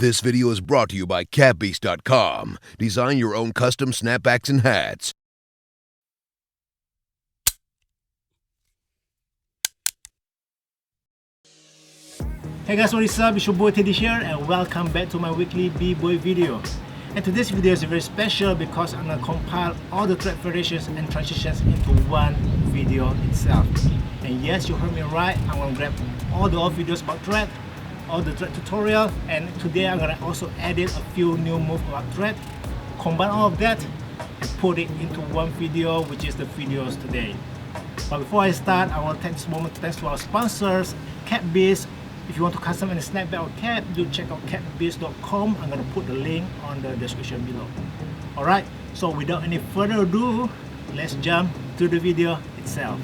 This video is brought to you by catbeast.com. Design your own custom snapbacks and hats. Hey guys, what is up? It's your boy Teddy here and welcome back to my weekly B-Boy video. And today's video is very special because I'm gonna compile all the thread variations and transitions into one video itself. And yes, you heard me right, I'm gonna grab all the old videos about thread, all the thread tutorial, and today I'm gonna also edit a few new moves about thread, combine all of that and put it into one video, which is the videos today. But before I start, I want to take this moment to thank to our sponsors, Catbeast. If you want to custom any snapback or cap, do check out catbeast.com. I'm going to put the link on the description below. Alright, so without any further ado, let's jump to the video itself.